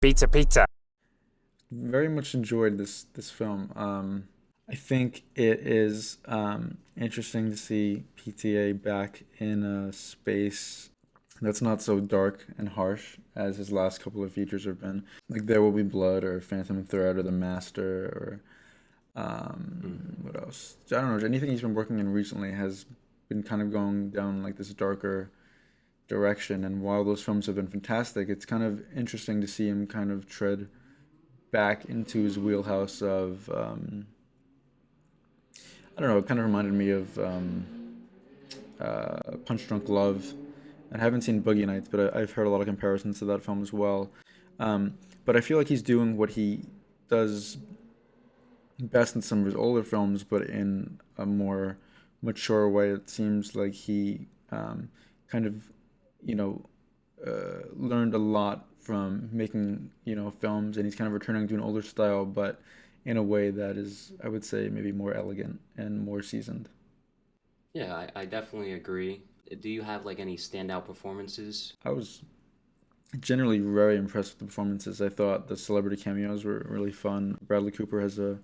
Pizza, pizza. Very much enjoyed this film. I think it is interesting to see PTA back in a space that's not so dark and harsh as his last couple of features have been. Like There Will Be Blood or Phantom Thread or The Master or what else? I don't know. Anything he's been working in recently has been kind of going down like this darker direction. And while those films have been fantastic, it's kind of interesting to see him kind of tread back into his wheelhouse of I don't know. It kind of reminded me of Punch Drunk Love. I haven't seen Boogie Nights, but I've heard a lot of comparisons to that film as well. But I feel like he's doing what he does best in some of his older films, but in a more mature way. It seems like he kind of, you know, learned a lot from making, films, and he's kind of returning to an older style, but in a way that is, I would say, maybe more elegant and more seasoned. Yeah, I definitely agree. Do you have like any standout performances? I was generally very impressed with the performances. I thought the celebrity cameos were really fun. Bradley Cooper has a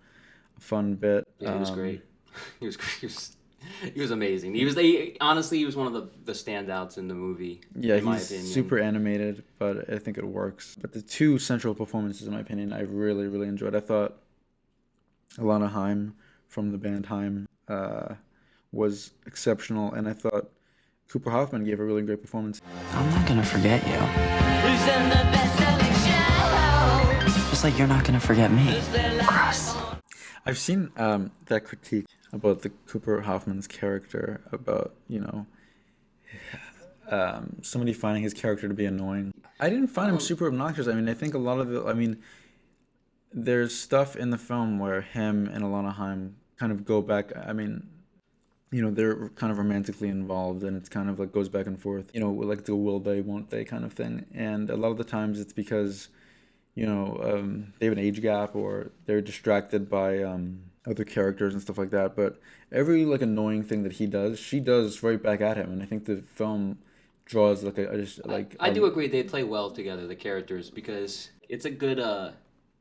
fun bit. Yeah, he was great. He was great. He was amazing. Honestly, he was one of the standouts in the movie, Yeah, in my he's opinion. super animated, but I think it works. But the two central performances, in my opinion, I really, really enjoyed. I thought Alana Haim from the band Haim was exceptional, and I thought Cooper Hoffman gave a really great performance. I'm not gonna forget you. Just like you're not gonna forget me. Gross. I've seen that critique about the Cooper Hoffman's character, about, somebody finding his character to be annoying. I didn't find him super obnoxious. I mean, I think a lot of there's stuff in the film where him and Alana Haim kind of go back. I mean, they're kind of romantically involved, and it's kind of like goes back and forth, like the will they, won't they kind of thing. And a lot of the times it's because, they have an age gap or they're distracted by other characters and stuff like that. But every like annoying thing that he does, she does right back at him. And I think the film draws like I do agree they play well together, the characters, because it's a good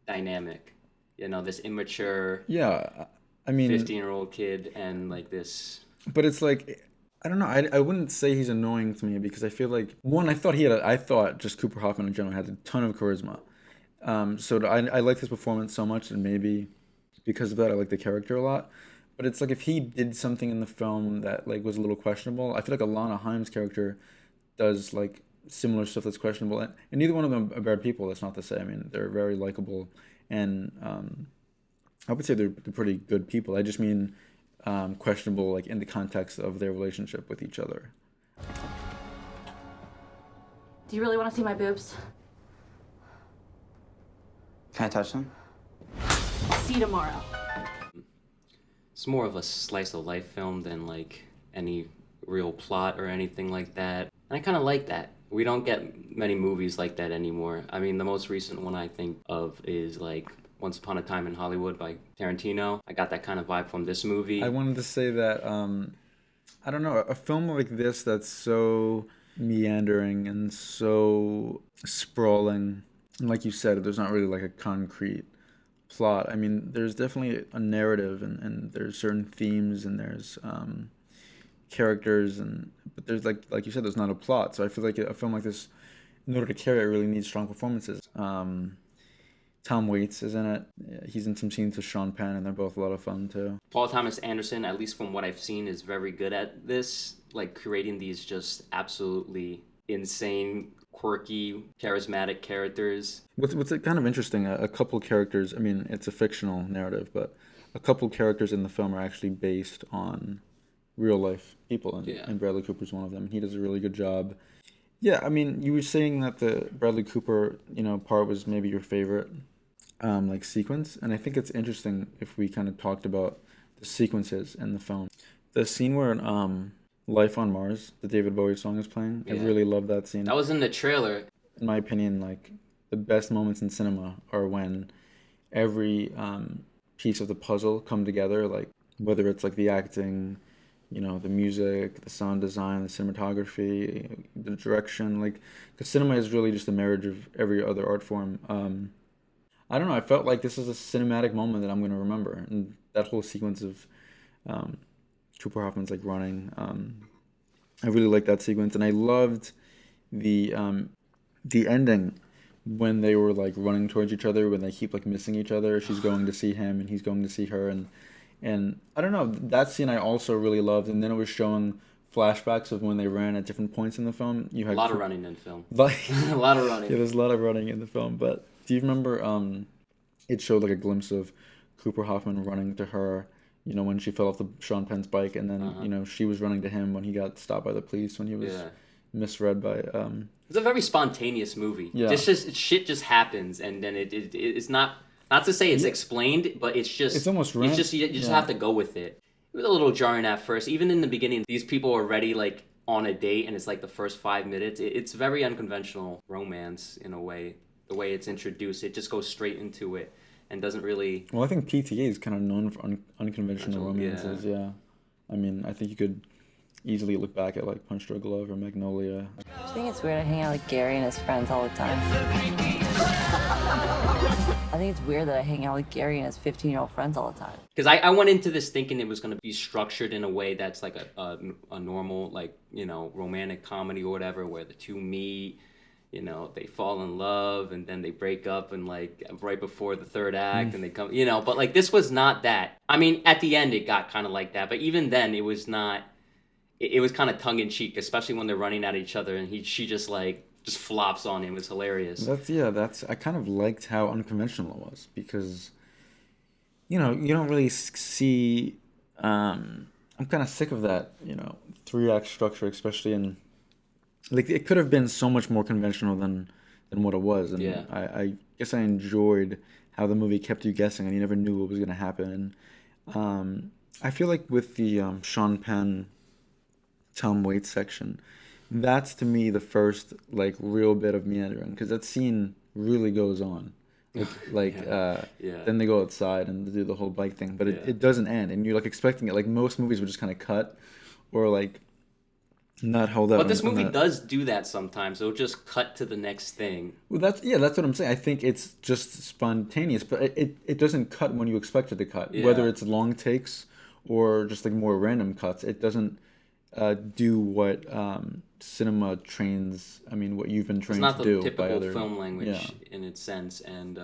dynamic. This immature yeah, I mean, 15-year-old kid and like this. but it's like, I don't know. I wouldn't say he's annoying to me because I feel like one, I thought just Cooper Hoffman in general had a ton of charisma. I like his performance so much, and maybe because of that, I like the character a lot. But it's like if he did something in the film that like was a little questionable, I feel like Alana Haim's character does like similar stuff that's questionable, and neither one of them are bad people. That's not to say. I mean, they're very likable, and I would say they're pretty good people. I just mean questionable, like in the context of their relationship with each other. Do you really want to see my boobs? Can I touch them? See you tomorrow. It's more of a slice of life film than like any real plot or anything like that. And I kind of like that. We don't get many movies like that anymore. I mean, the most recent one I think of is like Once Upon a Time in Hollywood by Tarantino. I got that kind of vibe from this movie. I wanted to say that I don't know, a film like this that's so meandering and so sprawling, and like you said, there's not really like a concrete plot. I mean, there's definitely a narrative, and there's certain themes, and there's characters, but there's like you said, there's not a plot. So I feel like a film like this, in order to carry it, really needs strong performances. Tom Waits is in it. He's in some scenes with Sean Penn, and they're both a lot of fun too. Paul Thomas Anderson, at least from what I've seen, is very good at this, like creating these just absolutely insane, quirky, charismatic characters. What's kind of interesting, a couple characters. I mean, it's a fictional narrative, but a couple characters in the film are actually based on real life people, and Bradley Cooper's one of them. He does a really good job. Yeah, I mean, you were saying that the Bradley Cooper, part was maybe your favorite, like sequence, and I think it's interesting if we kind of talked about the sequences in the film. The scene where Life on Mars, the David Bowie song, is playing. Yeah. I really love that scene. That was in the trailer. In my opinion, like the best moments in cinema are when every piece of the puzzle come together, like whether it's like the acting, the music, the sound design, the cinematography, the direction. Like, the cinema is really just a marriage of every other art form. I don't know. I felt like this is a cinematic moment that I'm going to remember, and that whole sequence of um, Cooper Hoffman's like running. I really liked that sequence, and I loved the um, the ending when they were like running towards each other, when they keep like missing each other. She's going to see him, and he's going to see her, and I don't know, that scene I also really loved. And then it was showing flashbacks of when they ran at different points in the film. You A had lot of running in film. like A lot of yeah, running. there's a lot of running in the film. But do you remember? It showed like a glimpse of Cooper Hoffman running to her. When she fell off the Sean Penn's bike, and then Uh-huh. she was running to him when he got stopped by the police when he was Yeah. misread by It's a very spontaneous movie. Yeah. Just shit just happens, and then it's not to say it's Yeah. explained, but it's just It's almost it's just you just yeah. have to go with it. It was a little jarring at first. Even in the beginning, these people are already like on a date, and it's like the first 5 minutes. It's very unconventional romance in a way. The way it's introduced, it just goes straight into it and doesn't really. Well, I think PTA is kind of known for unconventional Unconventional, romances. Yeah. I mean, I think you could easily look back at like Punch Drunk Love or Magnolia. I think it's weird I hang out with Gary and his friends all the time. I think it's weird that I hang out with Gary and his 15-year-old friends all the time. Because I went into this thinking it was going to be structured in a way that's like a normal, like, romantic comedy or whatever, where the two meet, they fall in love and then they break up and like right before the third act and they come, but like this was not that. I mean, at the end it got kind of like that, but even then it was not, it was kind of tongue in cheek, especially when they're running at each other and she just flops on him. It was hilarious. I kind of liked how unconventional it was because, you don't really see. I'm kind of sick of that, 3-act structure, especially in. Like, it could have been so much more conventional than what it was, and Yeah. I guess I enjoyed how the movie kept you guessing, and you never knew what was going to happen. And I feel like with the Sean Penn, Tom Waits section, that's to me the first like real bit of meandering, because that scene really goes on. Yeah. Then they go outside and do the whole bike thing, but Yeah. it doesn't end, and you're like expecting it. Like most movies would just kind of cut, or like not hold up. But this on movie that. does do that sometimes. It'll just cut to the next thing. Well, that's what I'm saying. I think it's just spontaneous, but it doesn't cut when you expect it to cut. Yeah. Whether it's long takes or just like more random cuts, it doesn't do what cinema trains. I mean, what you've been It's trained not to the do by typical other. film language Yeah. in its sense, and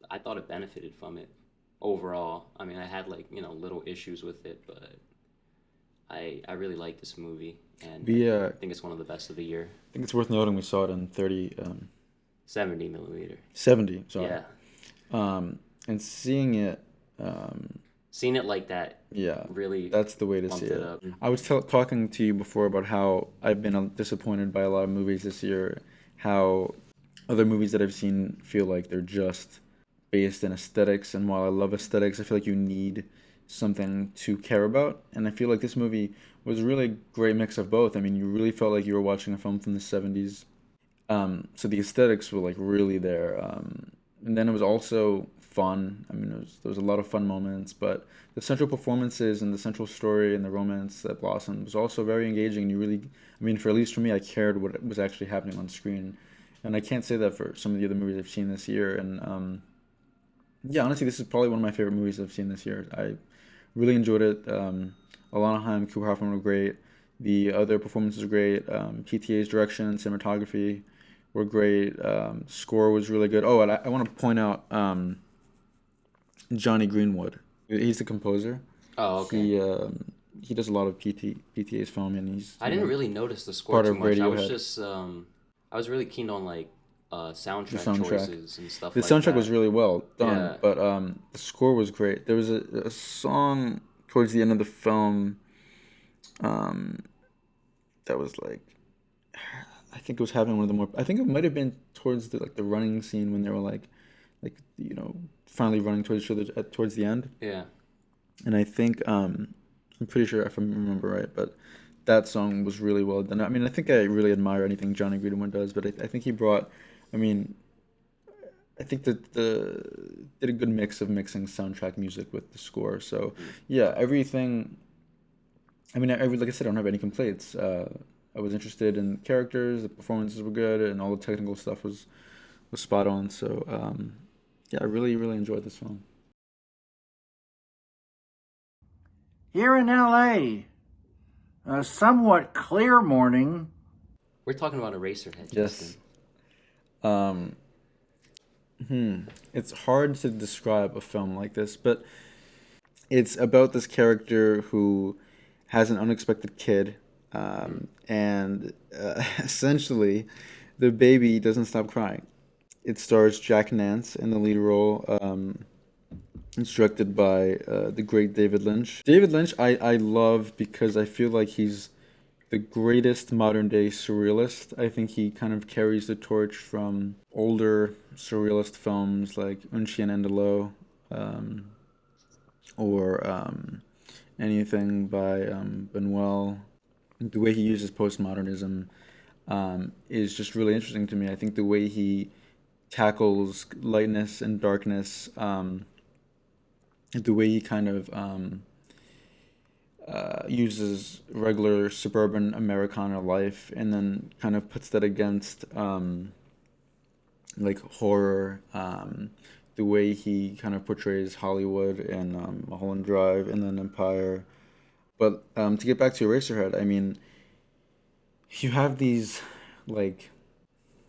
I thought it benefited from it overall. I mean, I had little issues with it, but I really like this movie, and I think it's one of the best of the year. I think it's worth noting we saw it in 70 millimeter. 70. Sorry. Yeah, And seeing it. seeing it like that. Yeah, Really. that's the way to bumped see it it. up. I was talking to you before about how I've been disappointed by a lot of movies this year, how other movies that I've seen feel like they're just based in aesthetics, and while I love aesthetics, I feel like you need something to care about, and I feel like this movie was a really great mix of both. I mean, you really felt like you were watching a film from the 70s, so the aesthetics were like really there, and then it was also fun. I mean, there was a lot of fun moments, but the central performances and the central story and the romance that blossomed was also very engaging. And you really, I mean, for at least for me, I cared what was actually happening on screen, and I can't say that for some of the other movies I've seen this year. And yeah, honestly, this is probably one of my favorite movies I've seen this year. I really enjoyed it. Alana Haim, Cooper Hoffman were great. The other performances were great. PTA's direction and cinematography were great. Score was really good. Oh, and I want to point out Johnny Greenwood. He's the composer. Oh, okay. He does a lot of PTA's film, and he's. I didn't really notice the score part too of much. I was Radiohead. just I was really keen on soundtrack soundtrack. choices and stuff The like soundtrack that. was really well done, Yeah. but the score was great. There was a song towards the end of the film that was like, I think it was having one of the more. I think it might have been towards the running scene when they were like finally running towards each other towards the end. Yeah. And I think I'm pretty sure if I remember right, but that song was really well done. I mean, I think I really admire anything Johnny Greenwood does, but I think he brought. I mean, I think that did a good mix of mixing soundtrack music with the score. So yeah, everything I mean, like I said, I don't have any complaints. I was interested in characters, the performances were good, and all the technical stuff was spot on. So, yeah, I really, really enjoyed this film. Here in LA, a somewhat clear morning. We're talking about Eraserhead, Yes. Justin. It's hard to describe a film like this, but it's about this character who has an unexpected kid, and essentially, the baby doesn't stop crying. It stars Jack Nance in the lead role. It's directed by the great David Lynch. David Lynch, I love because I feel like he's the greatest modern day surrealist. I think he kind of carries the torch from older surrealist films like Un Chien Andalou, or anything by Buñuel. The way he uses postmodernism is just really interesting to me. I think the way he tackles lightness and darkness, the way he kind of uses regular suburban Americana life and then kind of puts that against like horror, the way he kind of portrays Hollywood in Mulholland Drive and then Empire. But to get back to Eraserhead, I mean, you have these like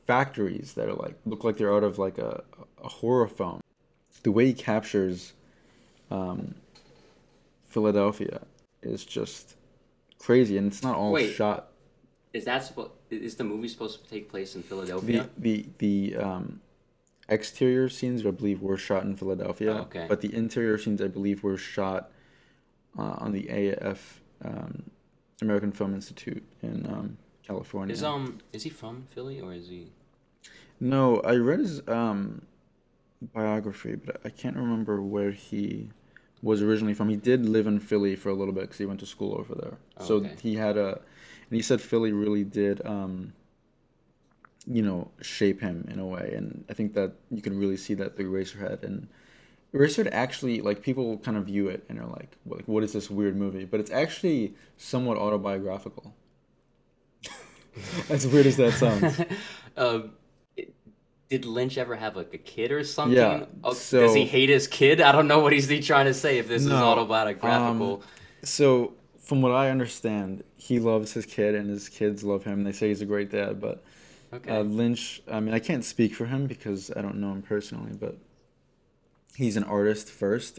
factories that are like look like they're out of like a horror film. The way he captures Philadelphia is just crazy, and it's not all Wait. shot. Is the movie supposed to take place in Philadelphia? The exterior scenes, I believe, were shot in Philadelphia. Oh, okay. But the interior scenes, I believe, were shot on the AF, American Film Institute in California. Is he from Philly or is he? No, I read his biography, but I can't remember where he was originally from. He did live in Philly for a little bit because he went to school over there. Oh, So okay. he had and he said Philly really did, shape him in a way. And I think that you can really see that through Eraserhead. And Eraserhead actually, like, people kind of view it and are like, what is this weird movie? But it's actually somewhat autobiographical. As weird as that sounds. Did Lynch ever have like a kid or something? Yeah, Does he hate his kid? I don't know what he's trying to say if this is No, autobiographical. So, from what I understand, he loves his kid and his kids love him. They say he's a great dad, but Okay. Lynch, I mean, I can't speak for him because I don't know him personally, but he's an artist first,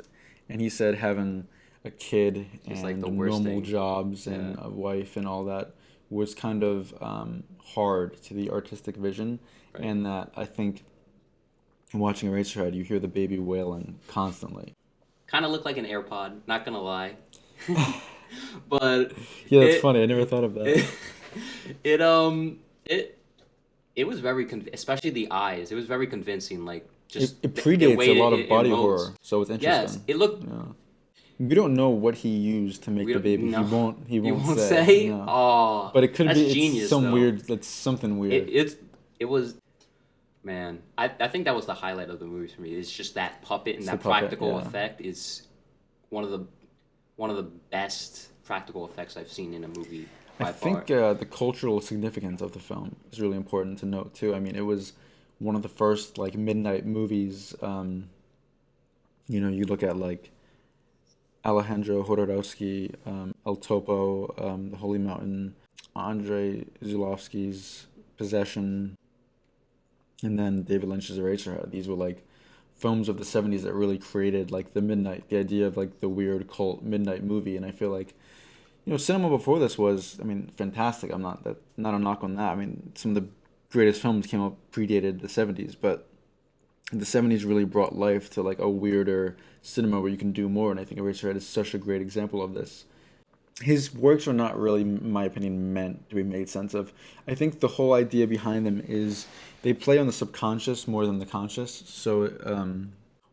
and he said having a kid It's and like the worst normal thing. jobs and a wife and all that was kind of hard to the artistic vision, Right. and that I think watching Eraserhead, you hear the baby wailing constantly. Kind of looked like an AirPod, not gonna lie. But Yeah, that's it- funny. I never thought of that. It was very especially the eyes. It was very convincing. Like just It the predates way a lot it of body emotes. horror, so it's interesting. Yes, it looked. Yeah. We don't know what he used to make We the don't- baby. no. He You won't won't say. say. No. Oh, But it could that's be it's genius, some though. weird. That's something weird. It was, man. I think that was the highlight of the movie for me. It's just that puppet and It's that the puppet, practical yeah. effect is one of the best practical effects I've seen in a movie by I far. think the cultural significance of the film is really important to note too. I mean, it was one of the first like midnight movies. You look at like Alejandro Jodorowsky, El Topo, The Holy Mountain, Andrei Zulawski's Possession, and then David Lynch's Eraserhead. These were like films of the 70s that really created like the idea of like the weird cult midnight movie. And I feel like, cinema before this was, I mean, fantastic. Not a knock on that. I mean, some of the greatest films came out predated the 70s, but the 70s really brought life to like a weirder cinema where you can do more, and I think Eraserhead is such a great example of this. His works are not really, in my opinion, meant to be made sense of. I think the whole idea behind them is they play on the subconscious more than the conscious. So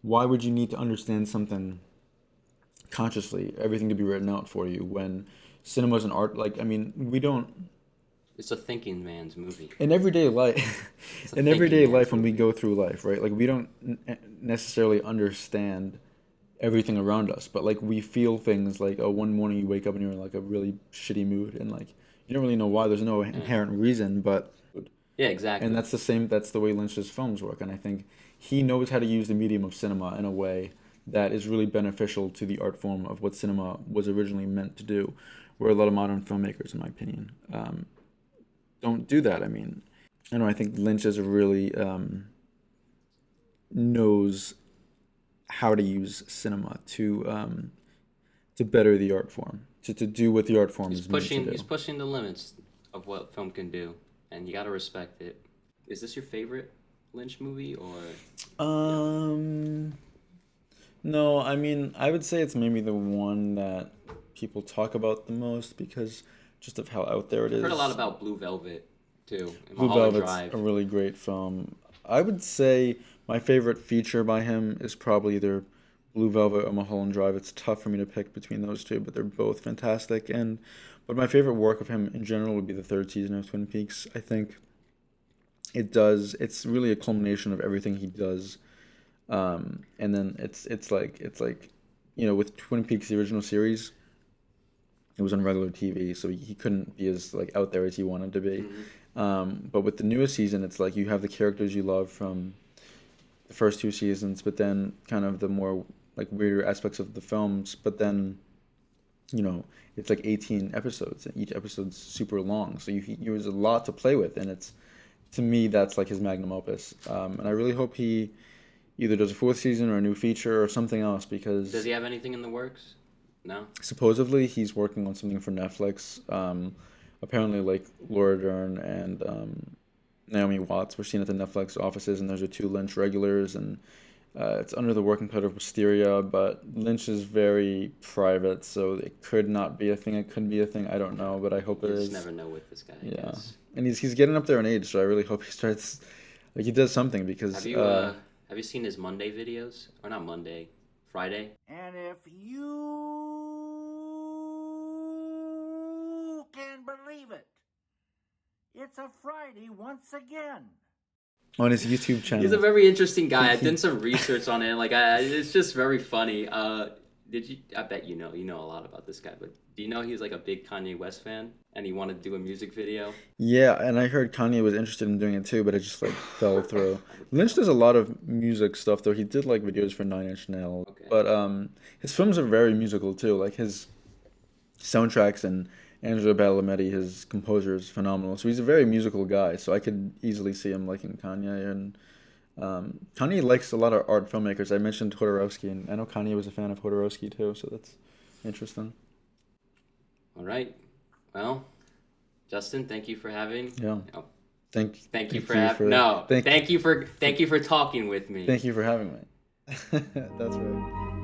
why would you need to understand something consciously, everything to be written out for you, when cinema is an art? Like, I mean, we don't... It's a thinking man's movie. In everyday life, It's a in everyday thinking man's life when we movie. go through life, right? Like we don't necessarily understand everything around us, but like we feel things like, oh, one morning you wake up and you're in like a really shitty mood, and like you don't really know why. There's no inherent reason, but Yeah, exactly. and that's the same. That's the way Lynch's films work, and I think he knows how to use the medium of cinema in a way that is really beneficial to the art form of what cinema was originally meant to do, where a lot of modern filmmakers, in my opinion, don't do that. I mean, I don't know. I think Lynch is a really knows how to use cinema to better the art form, to do what the art form is meant to do. He's pushing the limits of what film can do, and you gotta respect it. Is this your favorite Lynch movie, or? No, I mean, I would say it's maybe the one that people talk about the most because just of how out there it is. I've heard a lot about Blue Velvet too. And Blue Mulholland Velvet's Drive. a really great film. I would say my favorite feature by him is probably either Blue Velvet or Mulholland Drive. It's tough for me to pick between those two, but they're both fantastic. But my favorite work of him in general would be the third season of Twin Peaks. I think it's really a culmination of everything he does. And then it's like with Twin Peaks, the original series, it was on regular TV, so he couldn't be as like out there as he wanted to be. But with the newest season, it's like you have the characters you love from the first two seasons, but then kind of the more like weirder aspects of the films. But then, it's like 18 episodes, and each episode's super long, so there's a lot to play with, and to me that's like his magnum opus. And I really hope he either does a fourth season or a new feature or something else, because Does he have anything in the works? No. supposedly he's working on something for Netflix. Apparently, like Laura Dern and Naomi Watts were seen at the Netflix offices, and those are two Lynch regulars, and it's under the working title of Wisteria, but Lynch is very private, so it could not be a thing. It could be a thing. I don't know, but I hope it You is. just never know with this guy. I Yeah, guess. and he's getting up there in age, so I really hope he starts like he does something because Have you seen his Monday videos? Or not Monday, Friday? And if you can believe it, it's a Friday once again. on his YouTube channel. He's a very interesting guy. I did some research on it. It's just very funny. I bet you know a lot about this guy, but do you know he's like a big Kanye West fan and he wanted to do a music video? Yeah, and I heard Kanye was interested in doing it too, but it just like fell through. Lynch does a lot of music stuff though. He did like videos for Nine Inch Nails, Okay. but his films are very musical too. Like his soundtracks and Angelo Badalamenti, his composer, is phenomenal. So he's a very musical guy. So I could easily see him liking Kanye, and Kanye likes a lot of art filmmakers. I mentioned Jodorowsky, and I know Kanye was a fan of Jodorowsky too. So that's interesting. All right. Well, Justin, thank you for having. Yeah. Oh, Thank you for having. No. Thank Thank you for talking with me. you for having me. That's right.